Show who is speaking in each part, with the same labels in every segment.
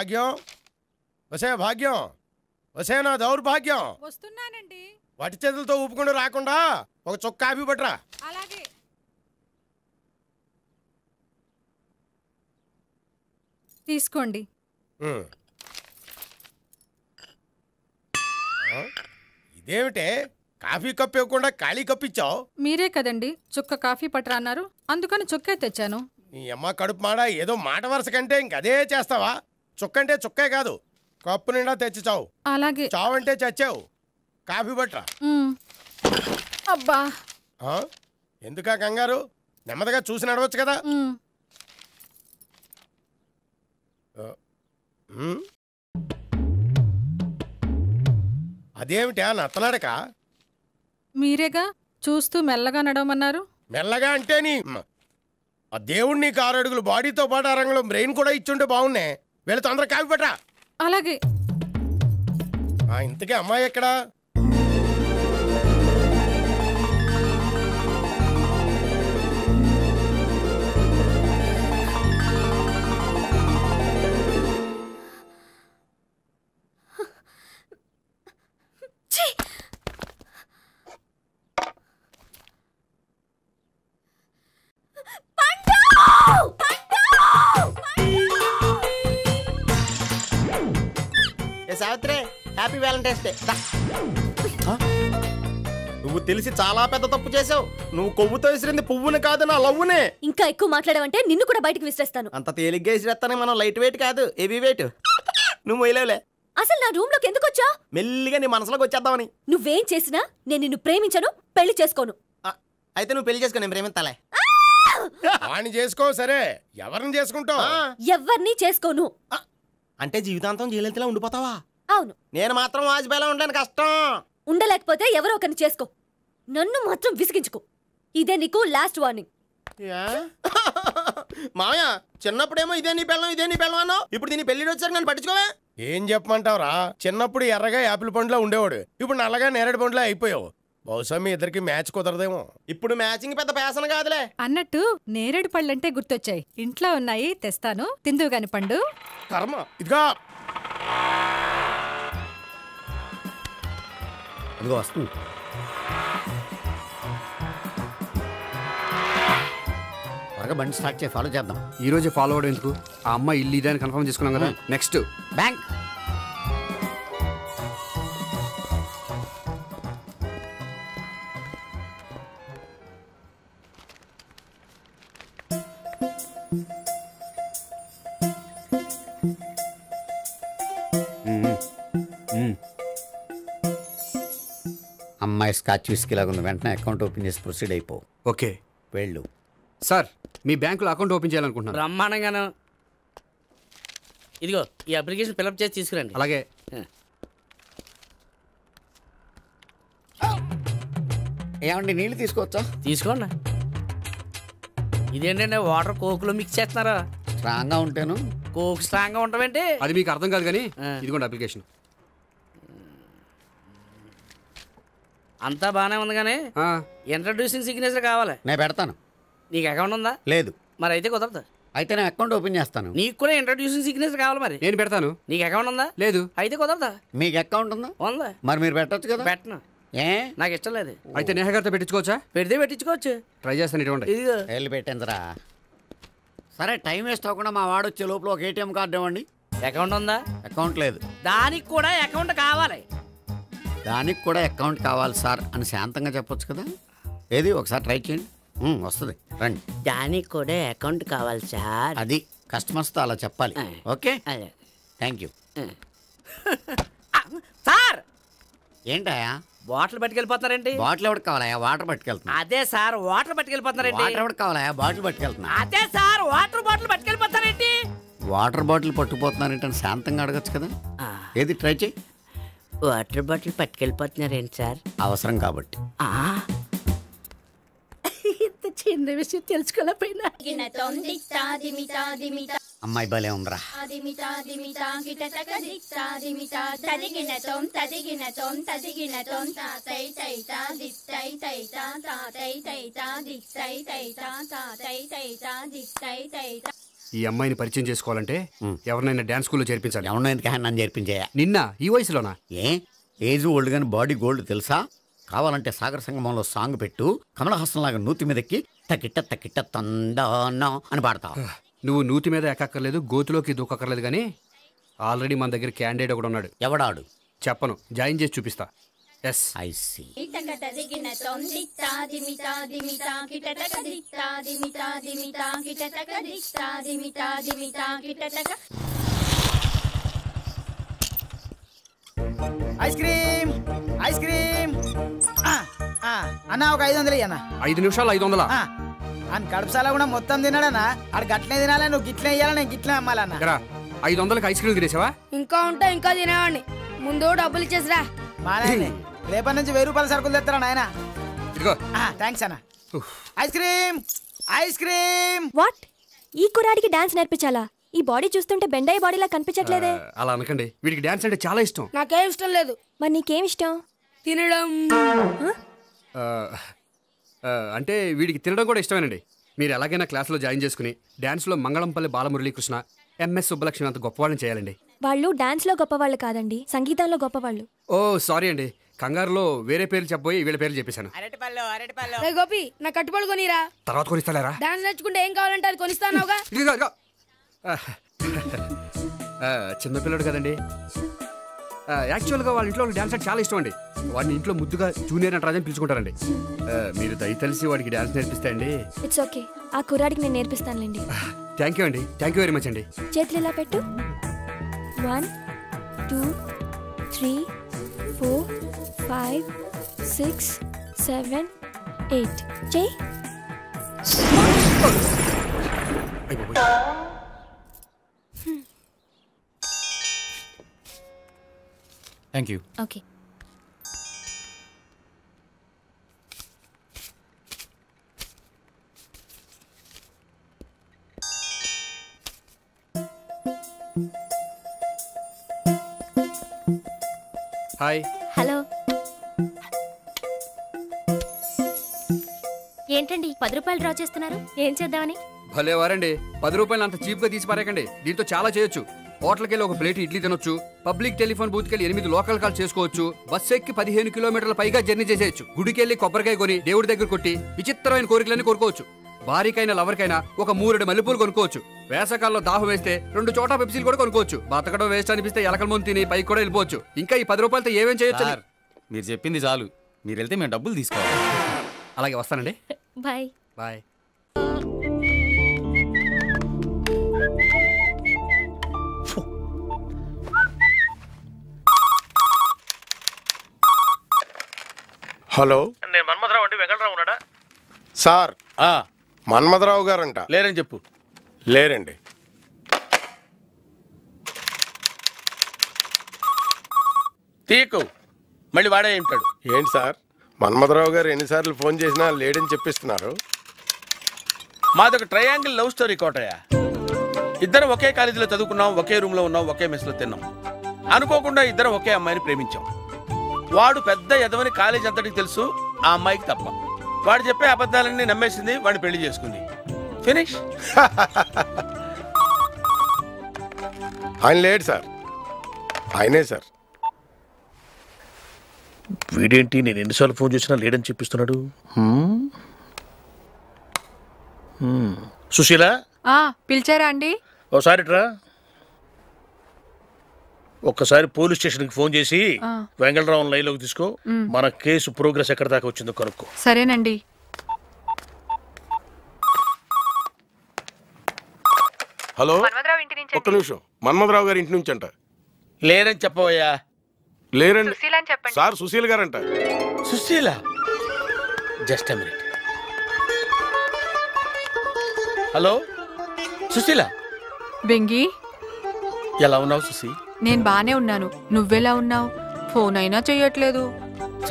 Speaker 1: భాగ్యం, వసే భాగ్యం, వసే నా దౌర్భాగ్యం.
Speaker 2: వస్తున్నానండి.
Speaker 1: వటి చేతులతో ఊపుకుండా రాకుండా ఒక చుక్క కాఫీ పట్టరా.
Speaker 2: అలాగే. తీసుకోండి.
Speaker 1: ఇదేమిటే కాఫీ కప్ ఇవ్వకుండా ఖాళీ కప్ ఇచ్చావు?
Speaker 2: మీరే కదండి చుక్క కాఫీ పట్టరా అన్నారు, అందుకని చుక్కే తెచ్చాను.
Speaker 1: నీ అమ్మ కడుపు మాడ, ఏదో మాట వరుస కంటే ఇంకదే చేస్తావా? చుక్కంటే చుక్కే కాదు, కప్పు నిండా తెచ్చి చావు.
Speaker 2: అలాగే.
Speaker 1: చావంటే చచ్చావు. కాఫీ పట్టరా.
Speaker 2: అబ్బా,
Speaker 1: ఎందుకా కంగారు? నెమ్మదిగా చూసి నడవచ్చు కదా. అదేమిటా నత్తనాడక?
Speaker 2: మీరేగా చూస్తూ మెల్లగా నడవమన్నారు.
Speaker 1: మెల్లగా అంటే నీ ఆ దేవుడు నీకు 6 అడుగులు బాడీతో పాటు ఆ రంగంలో బ్రెయిన్ కూడా ఇచ్చుంటే బాగున్నే. వీళ్ళు తొందరగా కాఫీ పట్టరా.
Speaker 2: అలాగే.
Speaker 1: ఇంతకీ అమ్మాయి ఎక్కడా?
Speaker 3: Savitri, happy Valentine's day. నువ్వు తెలిసి చాలా పెద్ద తప్పు చేసావు. నువ్వు కొవ్వుతో విసిరింది పువ్వుని కాదు, నా లవ్వునే.
Speaker 4: ఇంకా ఎక్కువ మాట్లాడవంటే నిన్ను కూడా బయటకు విసిరేస్తాను.
Speaker 3: అంత తేలిగ్గా విసిరేస్తానే, మనం లైట్ వెయిట్ కాదు, హెవీ వెయిట్. నువ్వు మొయ్యలేవులే.
Speaker 4: అసలు నా రూమ్ లోకి ఎందుకు వచ్చా?
Speaker 3: మెల్లిగా నీ మనసులోకి వచ్చేద్దామని.
Speaker 4: నువ్వేం చేసినా నేను నిన్ను ప్రేమించను, పెళ్లి చేసుకోను.
Speaker 3: అయితే నువ్వు పెళ్లి చేసుకో, నేను ప్రేమిస్తాలే.
Speaker 1: వాణ్ణి చేసుకో. సరే, ఎవరిని చేసుకుంటావు?
Speaker 4: ఎవరిని చేసుకోను.
Speaker 3: అంటే జీవితాంతం జయలలితలా ఉండిపోతావా?
Speaker 4: అవును.
Speaker 3: నేను మాత్రం వాజ్పేయిలా ఉండడానికి కష్టం.
Speaker 4: ఉండలేకపోతే ఎవరో ఒకరిని చేసుకో, నన్ను మాత్రం విసిగించుకో. ఇదే నీకు లాస్ట్ వార్నింగ్.
Speaker 3: మామయ్య, చిన్నప్పుడేమో ఇదే నీ పెళ్ళం అన్నావు, ఇప్పుడు దీని పెళ్లి వచ్చారు నన్ను పట్టించుకోవా?
Speaker 1: ఏం చెప్పమంటావురా? చిన్నప్పుడు ఎర్రగా యాపిల్ పండులో ఉండేవాడు, ఇప్పుడు నల్లగా నేరేడు పండులో అయిపోయావు. బహుశా మీ ఇద్దరికి మ్యాచ్ కుదరదేమో.
Speaker 3: ఇప్పుడు మ్యాచింగ్ పెద్ద పేసన కాదులే.
Speaker 2: అన్నట్టు నేరేడు పళ్ళంటే గుర్తొచ్చాయి. ఇంట్లో ఉన్నాయి, తెస్తాను, తిందువు గాని పండు.
Speaker 1: కర్మ. ఇదిగా
Speaker 5: ఇదిగో వస్తుంది. త్వరగా బండి స్టార్ట్ చేసి ఫాలో చేద్దాం.
Speaker 6: ఈ రోజే ఫాలో అవడం ఎందుకు? ఆ అమ్మాయి ఇల్లు ఇదని కన్ఫర్మ్ చేసుకున్నాం కదా. Next
Speaker 5: bank. అమ్మాయి స్కాచ్ విస్కీ లాగా ఉంది. వెంటనే అకౌంట్ ఓపెన్ చేసి ప్రొసీడ్ అయిపో.
Speaker 6: ఓకే,
Speaker 5: వెళ్ళు.
Speaker 6: సార్, మీ బ్యాంకులో అకౌంట్ ఓపెన్ చేయాలనుకుంటున్నాను.
Speaker 7: బ్రహ్మాండంగాను. ఇదిగో ఈ అప్లికేషన్ ఫిల్అప్ చేసి తీసుకురండి.
Speaker 6: అలాగే.
Speaker 5: ఏమండి, నీళ్ళు తీసుకోవచ్చా?
Speaker 7: తీసుకోండి. ఇదేంటంటే వాటర్ కోక్లో మిక్స్ చేస్తున్నారా?
Speaker 5: స్ట్రాంగ్గా ఉంటేను.
Speaker 7: కోక్ స్ట్రాంగ్గా ఉంటావేంటి?
Speaker 6: అది మీకు అర్థం కాదు కానీ ఇదిగోండి అప్లికేషన్.
Speaker 7: అంతా బాగానే ఉంది కానీ ఇంట్రడ్యూసింగ్ సిగ్నేచర్ కావాలి.
Speaker 5: నేను పెడతాను.
Speaker 7: నీకు అకౌంట్ ఉందా?
Speaker 5: లేదు.
Speaker 7: మరి అయితే కుదరదు.
Speaker 5: అయితే నేను అకౌంట్ ఓపెన్ చేస్తాను.
Speaker 7: నీకు కూడా ఇంట్రడ్యూసింగ్ సిగ్నేచర్ కావాలి. మరి
Speaker 6: నేను పెడతాను.
Speaker 7: నీకు అకౌంట్ ఉందా?
Speaker 6: లేదు.
Speaker 7: అయితే కుదరదా?
Speaker 5: మీకు అకౌంట్ ఉందా?
Speaker 7: ఉందా.
Speaker 5: మరి మీరు పెట్టచ్చు కదా.
Speaker 7: పెట్టను.
Speaker 5: ఏ,
Speaker 7: నాకు ఇష్టం లేదు.
Speaker 6: అయితే నేహ గారితో పెట్టించుకోవచ్చా?
Speaker 7: పెడితే పెట్టించుకోవచ్చు.
Speaker 6: ట్రై చేస్తాను. ఇటువంటి
Speaker 7: ఇదిగో
Speaker 5: వెళ్ళి పెట్టిందిరా. సరే, టైం వేస్ట్ అవ్వకుండా మా వాడు వచ్చే లోపల ఒక ఏటీఎం కార్డు ఇవ్వండి.
Speaker 7: అకౌంట్ ఉందా?
Speaker 5: అకౌంట్ లేదు.
Speaker 7: దానికి కూడా అకౌంట్ కావాలి.
Speaker 5: దానికి కూడా అకౌంట్ కావాలి సార్ అని శాంతంగా చెప్పొచ్చు కదా. ఏది ఒకసారి ట్రై చేయండి, వస్తుంది. రండి.
Speaker 7: దానికి కూడా అకౌంట్ కావాలి సార్.
Speaker 5: అది కస్టమర్స్తో అలా చెప్పాలి. Okay, thank you
Speaker 7: sir.
Speaker 5: ఏంటయా
Speaker 7: బాటిల్ పట్టుకెళ్ళిపోతున్నారండి?
Speaker 5: బాటిల్ ఎవరికి కావాలయా? వాటర్ పట్టుకెళ్తున్నా.
Speaker 7: అదే సార్, వాటర్ పట్టుకెళ్ళిపోతున్నారండి.
Speaker 5: వాటర్ ఎవరికి కావాలయా? బాటిల్ పట్టుకెళ్తున్నా.
Speaker 7: అదే సార్, వాటర్ బాటిల్ పట్టుకెళ్ళిపోతారేంటి?
Speaker 5: వాటర్ బాటిల్ పట్టుకుపోతున్నారంటే శాంతంగా అడగచ్చు కదా. ఏది ట్రై చేయి.
Speaker 7: వాటర్ బాటిల్ పట్టుకెళ్ళిపోతున్నారేంటి సార్?
Speaker 5: అవసరం కాబట్టి.
Speaker 7: ఇంత చిన్న విషయం తెలుసుకోలేకపోయినా.
Speaker 5: అమ్మాయి భలే ఉందిరా.
Speaker 6: ఈ అమ్మాయిని పరిచయం చేసుకోవాలంటే ఎవరినైనా డాన్స్ స్కూల్లో చేర్పించాలి.
Speaker 5: ఎవరినో ఎందుకు నన్ను చేర్పించాయా?
Speaker 6: నిన్న ఈ వయసులోనా?
Speaker 5: ఏజ్ ఓల్డ్ గాని బాడీ గోల్డ్ తెలుసా? కావాలంటే సాగర సంగమంలో సాంగ్ పెట్టు, కమలహాసన్ లాగా నూతి మీదకి తకిట్ట తకిట్ట తందానా అని పాడతావు.
Speaker 6: నువ్వు నూతి మీద ఎక్కక్కర్లేదు, గోతులోకి దూకక్కర్లేదు, కానీ ఆల్రెడీ మన దగ్గర క్యాండిడేట్ ఒకడు ఉన్నాడు.
Speaker 5: ఎవడాడు?
Speaker 6: చెప్పను, జాయిన్ చేసి చూపిస్తా. Yes
Speaker 5: I see.
Speaker 8: Ice cream ice cream అన్న ఒక 500 అన్న.
Speaker 6: 5 నిమిషాలు 500.
Speaker 8: అని కడుపుసాల కూడా మొత్తం తిన్నాడన్నా. ఆడు గట్లే తినాలి, నువ్వు గిట్లే ఇయ్యాలి, నేను గిట్లే అమ్మాలన్న.
Speaker 6: 500కి ఐస్ క్రీమ్ తినేసావా?
Speaker 9: ఇంకా ఉంటే ఇంకా తినేవాడిని. ముందు డబ్బులు ఇచ్చేసిరా.
Speaker 8: మా నాయనే రేపటి నుంచి 1000 రూపాయల సరుకులు తెస్తారా నాయన?
Speaker 6: ఇదిగో.
Speaker 8: థ్యాంక్స్ అన్న. Ice cream ice cream.
Speaker 4: What? ఈ కురాడికి డాన్స్ నేర్పించాలా? ఈ బాడీ చూస్తుంటే బెండాయి బాడీలా కనిపించట్లేదే.
Speaker 6: అలా అనకండి, వీడికి డాన్స్ అంటే చాలా ఇష్టం.
Speaker 9: నాకేం ఇష్టం లేదు.
Speaker 4: మరి నీకేం ఇష్టం?
Speaker 9: తినడం.
Speaker 6: అంటే వీడికి తినడం కూడా ఇష్టమేనండి. మీరు ఎలాగైనా క్లాస్లో జాయిన్ చేసుకుని డాన్స్లో మంగళంపల్లి బాలమురళీకృష్ణ, ఎంఎస్ సుబ్బలక్ష్మి అంత గొప్పవాళ్ళని చేయాలండి.
Speaker 4: వాళ్ళు డాన్స్లో గొప్పవాళ్ళు కాదండి, సంగీతంలో గొప్పవాళ్ళు.
Speaker 6: ఓ సారీ అండి, కంగారులో వేరే పేర్లు చెప్పబోయి వీళ్ళ పేర్లు చెప్పేశాను.
Speaker 9: రే గోపి, నా కట్టుబడి కొనిరా.
Speaker 6: తర్వాత కొనిస్తారా?
Speaker 9: డాన్స్ నేర్చుకుంటే ఏం కావాలంటే అది కొనిస్తానుగా.
Speaker 6: చిన్నపిల్లడు కదండి. యాక్చువల్గా వాళ్ళ ఇంట్లో డాన్స్ అంటే చాలా ఇష్టం అండి. వాడిని ఇంట్లో ముద్దుగా జూనియర్ నటరాజని పిలుచుకుంటారండి. మీరు దయతలిసి వాడికి డాన్స్ నేర్పిస్తే అండి.
Speaker 4: ఇట్స్ ఓకే, ఆ కుర్రాడికి నేను నేర్పిస్తానులేండి.
Speaker 6: థ్యాంక్ యూ అండి, థ్యాంక్ యూ వెరీ మచ్ అండి.
Speaker 4: చేతులు ఇలా పెట్టు. 1 2 3 4 5 6 7 8 చెయ్యి.
Speaker 10: Thank you.
Speaker 4: Okay.
Speaker 6: Hi.
Speaker 4: Hello. ఏంటండి 10 రూపాయలు డ్రా చేస్తున్నారు? ఏం చేద్దామని?
Speaker 6: భలే వారండి, 10 రూపాయలు అంత చీప్గా తీసి పారేకండి. దీంతో చాలా చేయొచ్చు. హోటల్కి వెళ్ళి ఒక ప్లేట్ ఇడ్లీ తినొచ్చు, పబ్లిక్ టెలిఫోన్ బూత్కి వెళ్ళి 8 లోకల్ కాల్ చేసుకోవచ్చు, బస్సు ఎక్కి 15 కిలోమీటర్ల పైగా జర్నీ చేసేయచ్చు, గుడికి వెళ్ళి కొబ్బరికాయ కొని దేవుడి దగ్గర కొట్టి విచిత్రమైన కోరికలన్నీ కోరుకోవచ్చు, భారీకైనా లవర్కైనా ఒక 3 మల్లెపూలు కొనుక్కోవచ్చు, వేసవకాలంలో దాహం వేస్తే 2 చోటా పెప్సీలు కూడా కొనుక్కోవచ్చు, బతకడం వేస్ట్ అనిపిస్తే ఎలకల ముందు తిని పైకి కూడా వెళ్ళిపోవచ్చు. ఇంకా ఈ 10 రూపాయలతో ఏమేం చేయొచ్చు?
Speaker 10: మీరు చెప్పింది చాలు, మీరు వెళ్తే మేము డబ్బులు తీసుకోవాలి.
Speaker 6: అలాగే వస్తానండి.
Speaker 4: బాయ్.
Speaker 6: బాయ్.
Speaker 1: హలో,
Speaker 3: నేను మన్మథరావు అంటే వెంకటరావు ఉన్నాడా?
Speaker 1: సార్ మన్మథరావు గారంట.
Speaker 3: లేరని చెప్పు.
Speaker 1: లేరండి.
Speaker 3: తీకు మళ్ళీ వాడే ఉంటాడు.
Speaker 1: ఏంటి సార్, మన్మథరావు గారు ఎన్నిసార్లు ఫోన్ చేసినా లేడని చెప్పిస్తున్నారు.
Speaker 3: మాదొక ట్రయాంగిల్ లవ్ స్టోరీ కోటయ్య. ఇద్దరం ఒకే కాలేజీలో చదువుకున్నాం, ఒకే రూమ్ లో ఉన్నాం, ఒకే మెస్ లో తిన్నాం. అనుకోకుండా ఇద్దరం ఒకే అమ్మాయిని ప్రేమించాం. వాడు పెద్ద ఎదవని కాలేజ్ అంతటికి తెలుసు, ఆ అమ్మాయికి తప్ప. వాడు చెప్పే అబద్ధాలన్నీ నమ్మేసింది, వాడిని పెళ్లి చేసుకుంది. ఫినిష్.
Speaker 1: ఆయన లేడు సార్, ఆయనే సార్.
Speaker 3: వీడేంటి నేను ఎన్నిసార్లు ఫోన్ చేసినా లేడని చెప్పిస్తున్నాడు? సుశీల
Speaker 2: పిలిచారా అండి?
Speaker 3: ఓసారి ట్రా. ఒక్కసారి పోలీస్ స్టేషన్కి ఫోన్ చేసి వెంకటరావు లైన్లోకి తీసుకో. మన కేసు ప్రోగ్రెస్ ఎక్కడ దాకా వచ్చిందో కనుక్కో.
Speaker 2: సరేనండి.
Speaker 1: హలో, ఒక్క నిమిషం. మన్మథరావు గారి ఇంటి నుంచి అంట.
Speaker 3: లేరని చెప్పవయ్యా.
Speaker 1: లేరండి సార్, సుశీల్ గారంట.
Speaker 3: Sushila? Just minute. Hello Sushila.
Speaker 2: బెంగి,
Speaker 3: ఎలా ఉన్నావు సుశీ?
Speaker 2: నేను బానే ఉన్నాను, నువ్వెలా ఉన్నావు? ఫోన్ అయినా చెయ్యట్లేదు.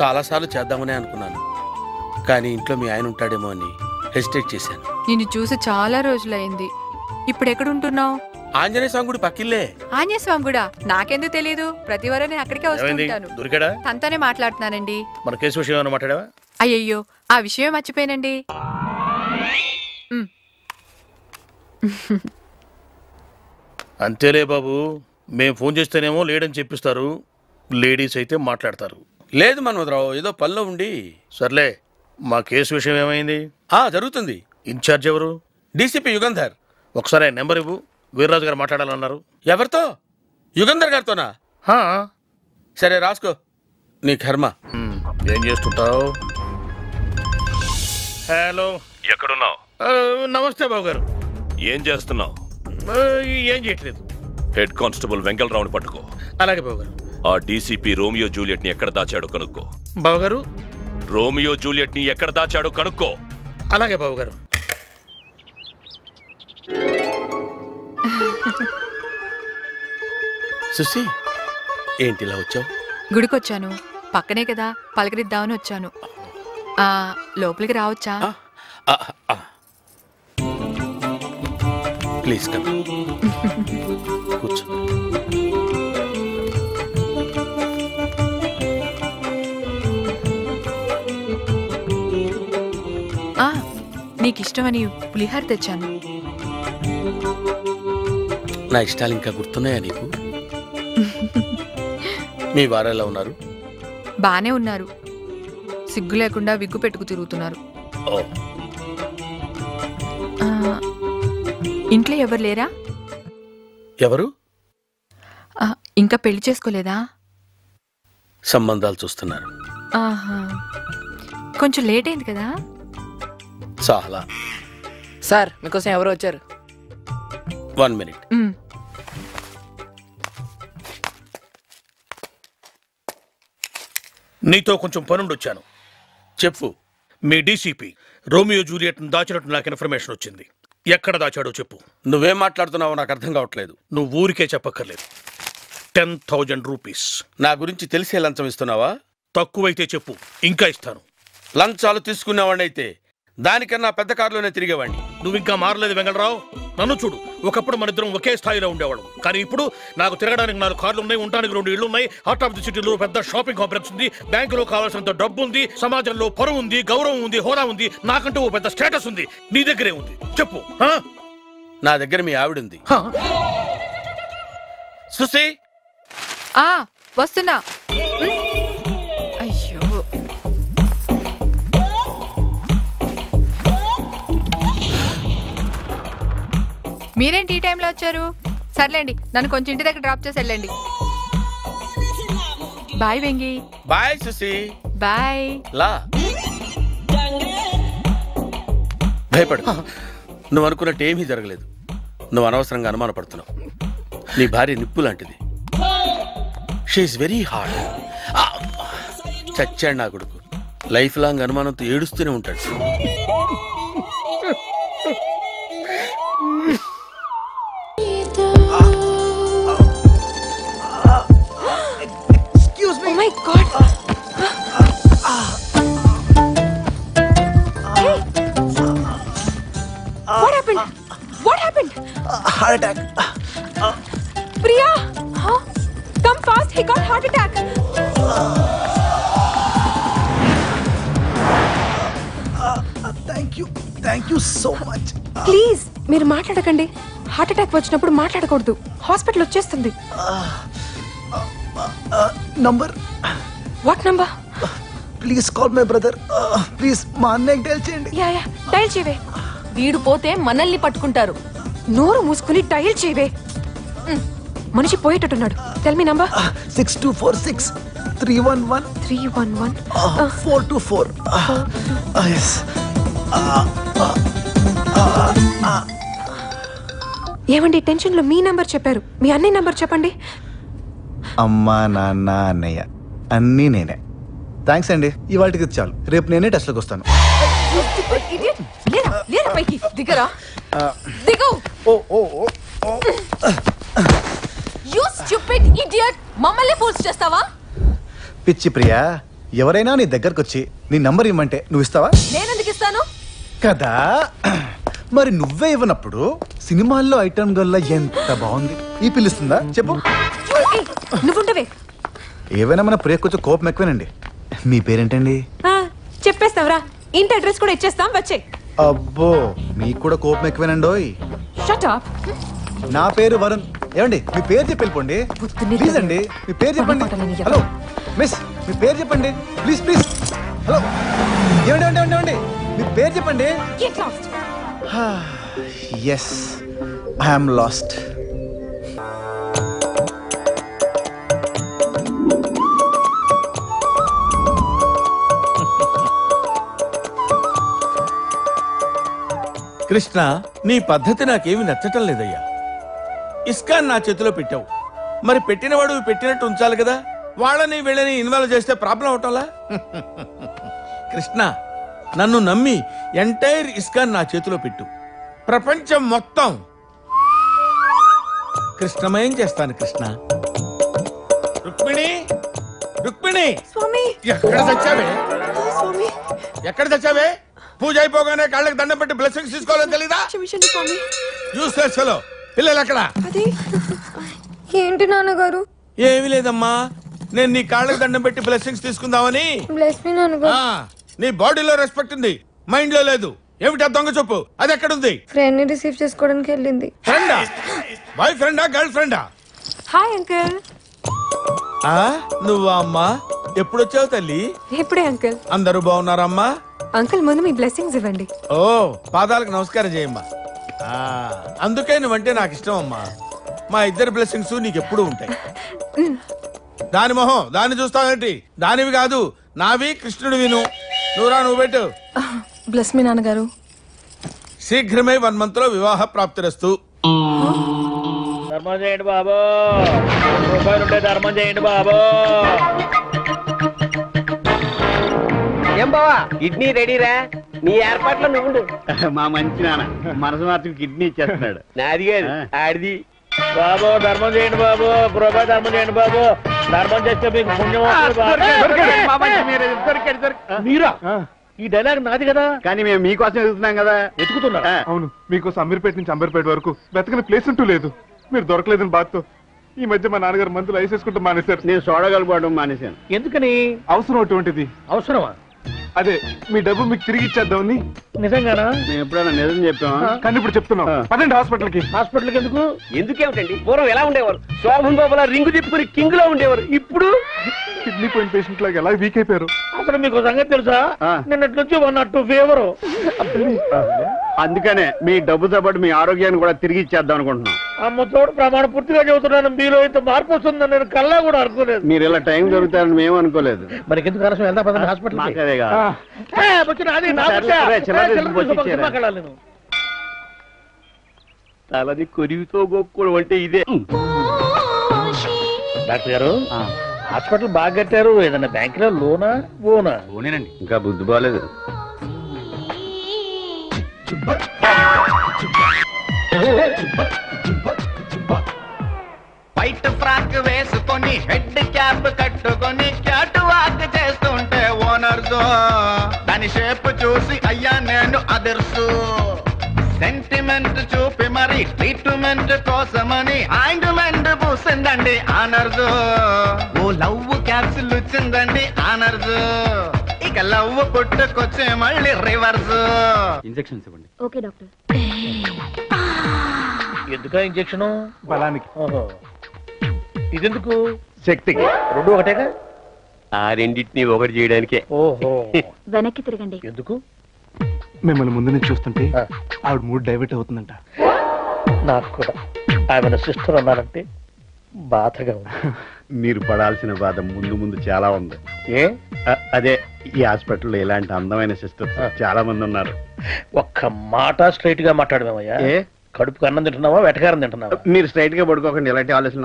Speaker 3: చాలాసార్లు చేద్దామనే అనుకున్నాను, కానీ ఇంట్లో మీ ఆయన ఉంటాడేమో అని హెసిటేట్ చేశాను.
Speaker 2: నిన్ను చూసి చాలా రోజులైంది. ఇప్పుడు ఎక్కడుంటున్నావు?
Speaker 3: ఆంజనేయ స్వామి గుడి పక్కిల్లే.
Speaker 2: ఆంజనేయ స్వామి గుడా? నాకెందుకు తెలీదు, ప్రతి వారం నేను అక్కడికే వస్తుంటాను.
Speaker 3: దొరికాడా?
Speaker 2: తనతోనే మాట్లాడుతున్నానండి.
Speaker 3: మన కేసు విషయం ఏమైనా మాట్లాడావా?
Speaker 2: అయ్యయ్యో, ఆ విషయం మర్చిపోయానండి.
Speaker 11: అంతేలే బాబు, మేము ఫోన్ చేస్తేనేమో లేడని చెప్పిస్తారు, లేడీస్ అయితే మాట్లాడతారు.
Speaker 3: లేదు మన్మధరావు, ఏదో పనిలో ఉండి.
Speaker 11: సర్లే, మా కేసు విషయం ఏమైంది?
Speaker 3: జరుగుతుంది.
Speaker 11: ఇన్ఛార్జ్ ఎవరు?
Speaker 3: డీసీపీ యుగంధర్.
Speaker 11: ఒకసారి నెంబర్ ఇవ్వు, వీర్రాజు గారు మాట్లాడాలన్నారు.
Speaker 3: ఎవరితో? యుగంధర్ గారితోనా? సరే రాసుకో, నీ కర్మ.
Speaker 11: ఏం చేస్తుంటావు? హలో,
Speaker 12: ఎక్కడున్నావు?
Speaker 11: నమస్తే బాబు గారు.
Speaker 12: ఏం చేస్తున్నావు?
Speaker 11: ఏం చేయట్లేదు.
Speaker 12: హెడ్ కానిస్టేబుల్ వెంకలరావుని పట్టుకో.
Speaker 11: అలాగే బాబు గారు.
Speaker 12: ఆ డీసీపీ రోమియో జూలియట్ ని ఎక్కడ దాచాడో కనుక్కో.
Speaker 11: బాబు గారు.
Speaker 12: రోమియో జూలియట్ ని ఎక్కడ దాచాడో కనుక్కో.
Speaker 11: అలాగే బాబు గారు.
Speaker 3: సుసి, ఏంటి ఇలా వచ్చావు?
Speaker 13: గుడికొచ్చాను, పక్కనే కదా, పలకరిద్దామని వచ్చాను. లోపలికి రావచ్చా?
Speaker 3: Please come. కూర్చో.
Speaker 13: నీకిష్టమని పులిహార తెచ్చాను.
Speaker 3: నా ఇష్టాలు ఇంకా గుర్తున్నాయా నీకు? మీ వారు ఎలా ఉన్నారు?
Speaker 13: బానే ఉన్నారు. సిగ్గు లేకుండా విగ్గు పెట్టుకు తిరుగుతున్నారు. ఇంట్లో ఎవరు లేరా?
Speaker 3: ఎవరు?
Speaker 13: ఇంకా పెళ్లి చేసుకోలేదా?
Speaker 3: సంబంధాలు చూస్తున్నారు.
Speaker 13: కొంచెం లేట్ అయింది కదా.
Speaker 3: చాలా.
Speaker 14: సార్, మీకోసం ఎవరు వచ్చారు?
Speaker 3: 1 minute.
Speaker 11: నీతో కొంచెం పనుండి వచ్చాను.
Speaker 3: చెప్పు.
Speaker 11: మీ డీసీపీ రోమియో జూలియట్ దాచినట్టు నాకు ఇన్ఫర్మేషన్ వచ్చింది. ఎక్కడ దాచాడో చెప్పు.
Speaker 3: నువ్వేం మాట్లాడుతున్నావో నాకు అర్థం కావట్లేదు.
Speaker 11: నువ్వు ఊరికే చెప్పక్కర్లేదు. 10,000 రూపీస్.
Speaker 3: నా గురించి తెలిసే లంచం ఇస్తున్నావా?
Speaker 11: తక్కువైతే చెప్పు, ఇంకా ఇస్తాను.
Speaker 3: లంచాలు తీసుకునేవాడిని అయితే దానికన్నా పెద్ద కారులోనే తిరిగేవాడిని.
Speaker 11: నువ్వు ఇంకా మారలేదు వెంగళరావు. నన్ను చూడు, ఒకప్పుడు మన ఇద్దరం ఒకే స్థాయిలో ఉండేవాళ్ళం. కానీ ఇప్పుడు నాకు తిరగడానికి 4 కార్లు ఉన్నాయి, ఉండడానికి 2 ఇళ్లు ఉన్నాయి, హార్ట్ ఆఫ్ ది సిటీలో పెద్ద షాపింగ్ కాంప్లెక్స్ ఉంది, బ్యాంకులో కావాల్సినంత డబ్బు ఉంది, సమాజంలో పరువు ఉంది, గౌరవం ఉంది, హోదా ఉంది, నాకంటూ ఓ పెద్ద స్టేటస్ ఉంది. నీ దగ్గరే ఉంది, చెప్పు.
Speaker 3: నా దగ్గర మీ ఆవిడుంది. సుసి,
Speaker 13: వస్తున్నా. అయ్యో, మీరేంటి ఈ టైంలో వచ్చారు? సర్లేండి, నన్ను కొంచెం ఇంటి దగ్గర డ్రాప్ చేసి వెళ్ళండి. Bye Vengi.
Speaker 3: Bye Susi.
Speaker 13: Bye.
Speaker 3: లా, భయపడు. నువ్వు అనుకున్నట్టు ఏమీ జరగలేదు. నువ్వు అనవసరంగా అనుమానపడుతున్నావు. నీ భార్య నిప్పు లాంటిది. She is very hard. చచ్చాడు నా కొడుకు. లైఫ్ లాంగ్ అనుమానంతో ఏడుస్తూనే ఉంటాడు.
Speaker 14: Excuse me. Oh my God.
Speaker 13: Hey. What happened? What happened?
Speaker 14: Heart attack.
Speaker 13: Priya, come fast. He got heart attack.
Speaker 14: Thank you so much.
Speaker 13: Please మీరు మాట్లాడకండి. హార్ట్ అటాక్ వచ్చినప్పుడు మాట్లాడకూడదు. హాస్పిటల్ వచ్చేస్తుంది.
Speaker 14: Number.
Speaker 13: What number?
Speaker 14: Please call my brother. Please మా అన్నయ్యకి dial చేయండి.
Speaker 13: Yeah dial చేయవే. వీడు పోతే మనల్ని పట్టుకుంటారు. నోరు మూసుకుని డైల్ చేయవే. మనిషి పోయేటట్టున్నాడు. Tell me number.
Speaker 14: 6246 311
Speaker 13: 311
Speaker 14: 424. yes.
Speaker 13: ఏమండి, టెన్షన్ లో మీ నంబర్ చెప్పారు. మీ అన్నయ్య నంబర్ చెప్పండి.
Speaker 14: అమ్మా, నాన్న, అన్నయ్య అన్నీ నేనే. థ్యాంక్స్ అండి. ఇవాళకి చాలు. రేపు నేనే టెస్ట్లోకి వస్తాను.
Speaker 13: పైకి దిగరా. దిగు. You stupid idiot. మమ్మల్ని ఫోర్స్ చేస్తావా?
Speaker 14: పిచ్చి ప్రియా, ఎవరైనా నీ దగ్గరకు వచ్చి నీ నంబర్ ఇవ్వమంటే నువ్వు ఇస్తావా?
Speaker 13: నేనెందుకు ఇస్తాను
Speaker 14: కదా. మరి నువ్వే ఇవ్వనప్పుడు సినిమాల్లో ఐటమ్ గల్లా ఎంత బాగుంది. ఈ పిలుస్తుందా చెప్పు.
Speaker 13: నువ్వుండవే.
Speaker 14: ఏవైనా మన ప్రియ కొంచెం కోపం ఎక్కువేనండి. మీ పేరేంటండి?
Speaker 13: చెప్పేస్తావరా. ఇంటి అడ్రస్ కూడా ఇచ్చేస్తాం, వచ్చే.
Speaker 14: అబ్బో, మీకు కూడా కోపం ఎక్కువేనండోయ్.
Speaker 13: Shut up.
Speaker 14: నా పేరు వరుణ్. ఏమండి మీ పేరు చెప్పి వెళ్ళిపోండి ప్లీజ్ అండి. మీ పేరు చెప్పండి. హలో మిస్, మీ పేరు చెప్పండి ప్లీజ్ ప్లీజ్. హలో ఏమండి ఏమండి ఏమండి ఏమండి మీ పేరు చెప్పండి. Yes I'm last.
Speaker 3: కృష్ణ, నీ పద్ధతి నాకేమి నచ్చటం లేదయ్యా. ఇస్కాన్ నా చేతిలో పెట్టావు, మరి పెట్టినవాడు పెట్టినట్టు ఉంచాలి కదా. వాళ్ళని వీళ్ళని ఇన్వాల్వ్ చేస్తే ప్రాబ్లం అవటంలా. కృష్ణ, నన్ను నమ్మి ఎంటైర్ ఇస్కాన్ నా చేతిలో పెట్టు. ప్రపంచం మొత్తం కృష్ణమయం చేస్తాను. కృష్ణ, రుక్మిణి, రుక్మిణి, ఎక్కడ చచ్చావే? ఎక్కడ చచ్చావే? పూజ అయిపోగానే కాళ్ళకి దండం పెట్టి బ్లెస్సింగ్స్ తీసుకోవాలని తెలీదా? Useless fellow. పిల్లలు ఎక్కడ?
Speaker 13: ఏంటి నాన్నగారు?
Speaker 3: ఏమీ లేదమ్మా, నేను నీ కాళ్ళకి దండం పెట్టి బ్లెస్సింగ్స్ తీసుకుందామని. నీ బాడీలో రెస్పెక్ట్ ఉంది, మైండ్ లో లేదు. ఏమిటా దొంగ చెప్పు? అది ఎక్కడుంది?
Speaker 13: ఫ్రెండ్ ని రిసీవ్ చేసుకోవడానికి వెళ్ళింది.
Speaker 3: ఫ్రెండా? బాయ్ ఫ్రెండా గర్ల్ ఫ్రెండా?
Speaker 13: Hi uncle.
Speaker 3: నువ్వా అమ్మా? ఎప్పుడొచ్చావు తల్లి?
Speaker 13: ఇప్పుడే అంకుల్.
Speaker 3: అందరూ బాగున్నారమ్మా?
Speaker 13: అంకుల్ ముందు మీ బ్లెస్సింగ్స్ ఇవ్వండి.
Speaker 3: ఓ, పాదాలకు నమస్కారం చేయమ్మా. అందుకే నువ్వంటే నాకు ఇష్టం అమ్మా. మా ఇద్దరి బ్లెస్సింగ్స్ నీకెప్పుడు ఉంటాయి. దాని మొహం దాన్ని చూస్తావేంటి? దానివి కాదు, నావి. కృష్ణుడు విను. నువ్వురా, నువ్వు పెట్టు.
Speaker 13: బ్లెస్ మీ నాన్నగారు.
Speaker 3: శీఘ్రమే 1 month లో వివాహ ప్రాప్తిరస్తు.
Speaker 11: ధర్మం చేయండి బాబు, రూపాయలుంటే ధర్మం చేయండి బాబు.
Speaker 15: ఏం బావా, కిడ్నీ రెడీరా? నీ ఏర్పాట్లో నువ్వు.
Speaker 5: మా మంచి నాన్న మనసు మార్చుకు కిడ్నీ ఇచ్చేస్తున్నాడు.
Speaker 15: నాది కాదు, ఆడిది.
Speaker 11: బాబు ధర్మం చేయండి బాబు, రూపాయి ధర్మం చేయండి బాబు. ధర్మం చేస్తే మీకు పుణ్యం. మీరా? ఈ డైలాగ్ నాది కదా.
Speaker 5: కానీ మేము మీకోసం ఎదుగుతున్నాం కదా.
Speaker 11: వెతుకుతున్నా.
Speaker 16: అవును, మీకోసం అమీర్పేట నుంచి అంబర్పేట వరకు వెతకని ప్లేస్ అంటూ లేదు. మీరు దొరకలేదని బాధతో ఈ మధ్య మా నాన్నగారు మందులు ఐసేసుకుంటూ మానేశారు.
Speaker 5: నేను సోడగలుపుకోవడం మానేశాను.
Speaker 11: ఎందుకని?
Speaker 16: అవసరం అటువంటిది.
Speaker 11: అవసరమా?
Speaker 16: అదే మీ డబ్బు మీకు తిరిగి ఇచ్చేద్దామని.
Speaker 11: నిజంగానా?
Speaker 5: మేము ఎప్పుడైనా నిజం చెప్పామా?
Speaker 16: కానీ ఇప్పుడు చెప్తున్నాం. పదండి హాస్పిటల్కి.
Speaker 11: హాస్పిటల్కి ఎందుకు?
Speaker 15: ఎందుకేమిటండి, పూర్వం ఎలా ఉండేవారు? శోభన్ బాబులా రింగు తిప్పుకుని కింగ్ లో ఉండేవారు. ఇప్పుడు
Speaker 16: కిడ్నీ పోయిన పేషెంట్ లాగా ఎలా వీక్ అయిపోయారు?
Speaker 11: అసలు మీకు సంగతి తెలుసా? నిన్నటి నుంచి 102 ఫీవర్.
Speaker 5: అందుకనే మీ డబ్బుతో పాటు మీ ఆరోగ్యాన్ని కూడా తిరిగి ఇచ్చేద్దాం అనుకుంటున్నాం.
Speaker 11: అమ్మ తోడు ప్రమాణ పూర్తిగా చెబుతున్నాను, మీలో ఇంత మార్పు వస్తుందని నేను కల్లా కూడా అనుకోలేదు.
Speaker 5: మీరు ఇలా టైం దొరుకుతారని మేము అనుకోలేదు.
Speaker 11: మనకి ఎందుకు ఆలస్యం? వెళ్దా పదండి హాస్పిటల్.
Speaker 15: తలది కొరివితో గొప్పడం అంటే ఇదే.
Speaker 11: డాక్టర్ గారు, హాస్పిటల్ బాగా కట్టారు. ఏదన్నా బ్యాంక్ లో లోనా? ఓనా?
Speaker 5: ఓనేనండి. ఇంకా బుద్ధి బాగాలేదు.
Speaker 17: వైట్ ఫ్రాక్ వేసుకొని హెడ్ క్యాప్ కట్టుకొని క్యాట్ వాక్ చేస్తుంటే ఓనర్స్ దాని షేప్ చూసి అయ్యా నేను అదర్సు. సెంటిమెంట్ చూపి మరి ట్రీట్మెంట్ కోసమని ఆయింట్మెంట్ పూసిందండి ఆనర్స్. ఓ లవ్ క్యాప్సుల్ వచ్చిందండి ఆనర్స్. ఇక లవ్ పుట్టుకొచ్చే మళ్ళీ రివర్స్.
Speaker 5: ఇంజెక్షన్స్ ఇవ్వండి.
Speaker 4: Okay doctor.
Speaker 11: ఎందుకా ఇంజెక్షన్?
Speaker 16: బలానికి.
Speaker 11: ఇదెందుకు?
Speaker 15: శక్తికి.
Speaker 11: రెండు ఒకటేగా?
Speaker 15: ఆ రెండింటిని ఒకటి చేయడానికే.
Speaker 11: ఓహో.
Speaker 4: వెనక్కి తిరగండి.
Speaker 11: ఎందుకు?
Speaker 16: మిమ్మల్ని ముందు నుంచి చూస్తుంటే ఆవిడ మూడ్ డైవర్ట్ అవుతుందంట.
Speaker 11: నాకు కూడా ఆమె సిస్టర్ అన్నారంటే బాధగా ఉంది.
Speaker 5: మీరు పడాల్సిన బాధ ముందు ముందు చాలా ఉంది.
Speaker 11: ఏ?
Speaker 5: అదే ఈ హాస్పిటల్లో ఇలాంటి అందమైన సిస్టర్స్ చాలా మంది ఉన్నారు.
Speaker 11: ఒక్క మాట స్ట్రైట్ గా మాట్లాడమేమయ్యా. కడుపుకు అన్నం తింటున్నావా, వెటకారం తింటున్నావా?
Speaker 5: మీరు స్ట్రైట్ గా పడుకోకండి, ఇలాంటి ఆలోచన.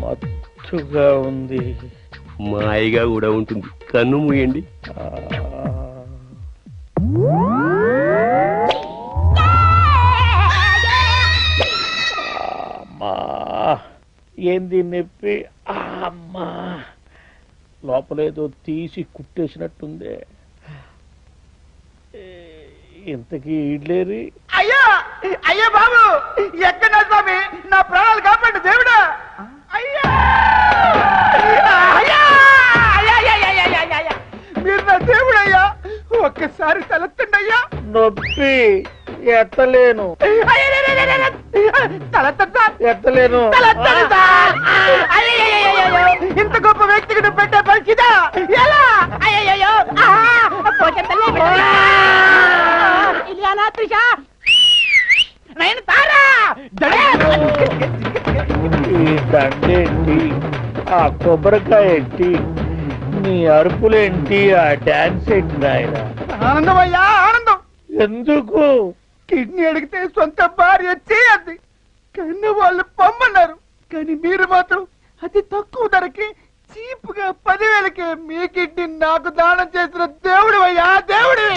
Speaker 11: మత్తుగా ఉంది.
Speaker 15: మాయగా కూడా ఉంటుంది. కన్ను మూయండి.
Speaker 11: అమ్మా, ఏంది నొప్పి? అమ్మా, లోపలేదో తీసి కుట్టేసినట్టుంది. ఇంతకీ ఇడ్లేరి?
Speaker 8: అయ్యా అయ్యా బాబు, ఎక్కడ స్వామి? నా ప్రాణాలు కాపాడు దేవుడా. అయ్యా అయ్యా అయ్యా, మీరు నా దేవుడయ్యా. ఒక్కసారి తలెత్తండి అయ్యా.
Speaker 11: నొప్పి
Speaker 15: ఎత్తలేను ఎత్తలేను.
Speaker 8: ఇంత గొప్ప వ్యక్తికి నువ్వు పెట్టే పరిస్థితి ఎలా? అయ్యయ్యో నేను తారా
Speaker 15: ఈ దండేంటి, ఆ కొబ్బరికాయ ఏంటి, నీ అరుపులేంటి, ఆ డాన్స్ ఏంటి నాయన?
Speaker 8: ఆనందం అయ్యా ఆనందం.
Speaker 15: ఎందుకు?
Speaker 8: కిడ్నీ అడిగితే సొంత భార్య చేయద్ది, కన్న వాళ్ళు పొమ్మన్నారు. కానీ మీరు మాత్రం అతి తక్కువ ధరకి చీప్గా 10,000కి మీ కిడ్నీ నాకు దానం చేసిన దేవుడు అయ్యా దేవుడు.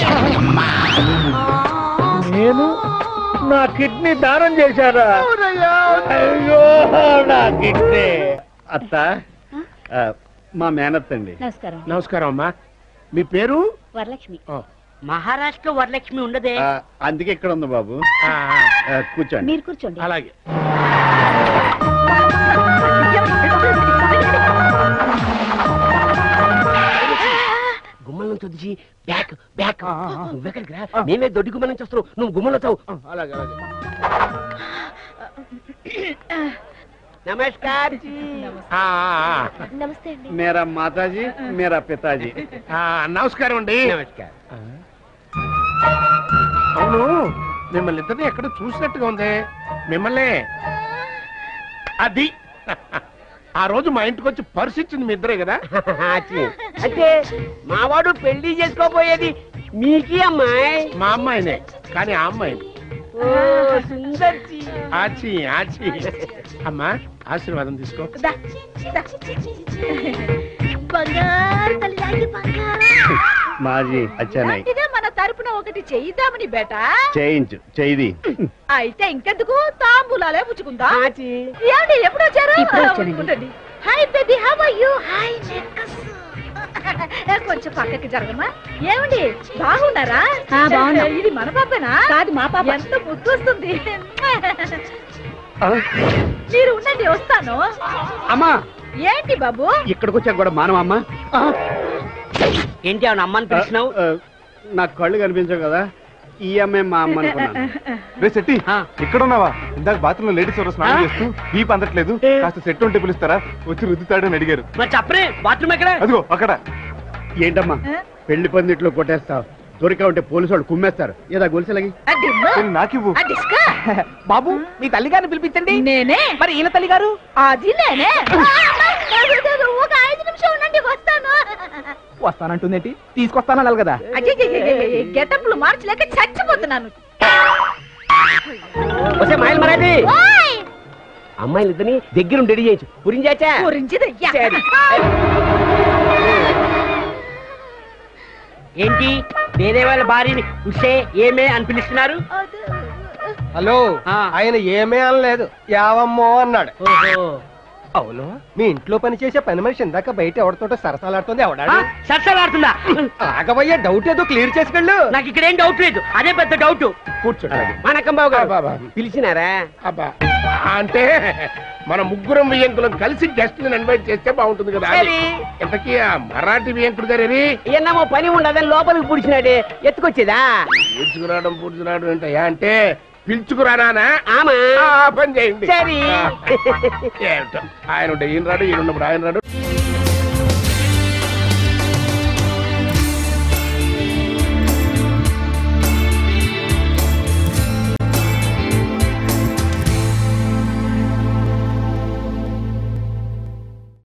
Speaker 15: నేను నా కిడ్నీ దానం చేశారా? అయ్యో నా కిడ్నీ.
Speaker 18: అత్త మా మేనత్ అండి.
Speaker 7: నమస్కారం.
Speaker 18: నమస్కారం అమ్మా. మీ పేరు?
Speaker 7: వరలక్ష్మి. మహారాష్ట్ర వరలక్ష్మి ఉండదే,
Speaker 18: అందుకే ఇక్కడ ఉంది బాబు. కూర్చోండి.
Speaker 7: మీరు కూర్చోండి.
Speaker 18: అలాగే.
Speaker 15: గుమ్మల నుంచి వచ్చి బ్యాక్ బ్యాక్ నువ్వెక్కడికి రా, మేమే దొడ్డి గుమ్మల నుంచి వస్తున్నావు, నువ్వు గుమ్మలో తావు. అలాగే అలాగే. నమస్కార్.
Speaker 7: నమస్తే అండి.
Speaker 18: మేరా మాతాజీ మేరా పితాజీ. నమస్కారం అండి.
Speaker 15: నమస్కారం.
Speaker 18: అవును, మిమ్మల్ని ఇద్దరిని ఎక్కడ చూసినట్టుగా ఉంది. మిమ్మల్ని అది ఆ రోజు మా ఇంటికి వచ్చి పర్స్ ఇచ్చింది మీ ఇద్దరే కదా?
Speaker 15: అంటే మావాడు పెళ్లి చేసుకోబోయేది మీకి అమ్మాయి?
Speaker 18: మా అమ్మాయినే, కానీ ఆ అమ్మాయిని.
Speaker 15: సుందర్చి.
Speaker 18: ఆచి ఆచి. అమ్మా ఆశీర్వాదం తీసుకో. మాజీ అచ్చానాయ్
Speaker 19: మన తరపున ఒకటి చేయిద్దామని బేటా.
Speaker 18: చేయించు చేయి.
Speaker 19: అయితే ఇంకెందుకు తాంబూలాలే పుచ్చుకుందా. ఏమండి ఎప్పుడు వచ్చారు? ఉండండి. Hi baby, how are you? Hi నెక్కస్. కొంచెం పక్కకి జరగమా. ఏమండి బాగున్నారా? ఇది మన పాపనా? కాదు మా పాప. ఎంత ముద్దు వస్తుంది. మీరు ఉండండి, వస్తాను.
Speaker 18: అమ్మా
Speaker 19: ఏంటి బాబు
Speaker 18: ఇక్కడికి వచ్చాక కూడా మానవ అమ్మా?
Speaker 15: ఏంటి అవును అమ్మని పిలిచినావు?
Speaker 18: నాకు కళ్ళు కనిపించవు కదా, ఈ అమ్మాయి మా అమ్మ అనుకున్నాను.
Speaker 16: రే శెట్టి, ఇక్కడ ఉన్నావా? ఇందాక బాత్రూమ్ లో లేడీస్ ఎవరో స్నానం చేస్తూ వీపు అందట్లేదు, కాస్త సెట్ ఉంటే పిలుస్తారా? వచ్చి రుద్దుతాడని అడిగారు.
Speaker 15: మరి చెప్పరే, బాత్రూమ్ ఎక్కడ?
Speaker 16: అదిగో అక్కడ.
Speaker 18: ఏంటమ్మా పెళ్లి పందిట్లో కొట్టేస్తావు? దొరికా ఉంటే పోలీసు వాళ్ళు కుమ్మేస్తారు. ఏదా గొలుసులగి
Speaker 16: నాకివ్వు.
Speaker 8: బాబు మీ తల్లి గారిని పిలిపించండి.
Speaker 19: నేనే.
Speaker 8: మరి ఈయన తల్లి గారు?
Speaker 19: అది నేనే. ఒక 5 నిమిషం ఉండండి, వస్తాను.
Speaker 8: వస్తానంటుందేంటి? తీసుకొస్తానన్నారు కదా.
Speaker 19: గెటప్లు మార్చలేక చచ్చిపోతున్నాను.
Speaker 15: వచ్చే మైల్ మరాఠీ అమ్మాయిలు ఇద్దరిని దగ్గర రెడీ చేయొచ్చు. పురించాచా? ఏంటి వేరే వాళ్ళ భార్యని ఉషే ఏమే అని పిలుస్తున్నారు?
Speaker 8: హలో, ఆయన ఏమే అనలేదు, యావమ్మో అన్నాడు. అవును, మీ ఇంట్లో పనిచేసే పని మనిషి ఇందాక బయట ఎవరితో సరసాలాడుతుంది. ఎవడాడు?
Speaker 15: సరసాలాడుతుందా?
Speaker 8: ఆగబోయే డౌట్ ఏదో క్లియర్ చేసుకెళ్ళు.
Speaker 15: నాకు ఇక్కడ ఏం డౌట్ లేదు, అదే పెద్ద డౌట్.
Speaker 18: కూర్చోండి.
Speaker 15: మనకంబాబు గారు పిలిచినారా?
Speaker 18: అబ్బా, అంటే మన ముగ్గురం వియంకులం కలిసి గెస్ట్ ని ఇన్వైట్ చేస్తే బాగుంటుంది కదా. ఇంతకీ ఆ మరాఠీ వియంకుడు గారు
Speaker 15: ఏమో పని ఉండదని లోపలికి పుడిచినాడే, ఎత్తుకొచ్చేదా?
Speaker 18: పూడ్చుకురావడం పూడ్చుకురావడం ఏంటయ్యా అంటే పిలుచుకురానా?
Speaker 15: ఆమా
Speaker 18: పని చేయండి.
Speaker 15: సరే.
Speaker 18: ఏమిటో ఆయన ఉంటే ఈయన రాడు, ఈయన ఉన్నప్పుడు ఆయన రాడు.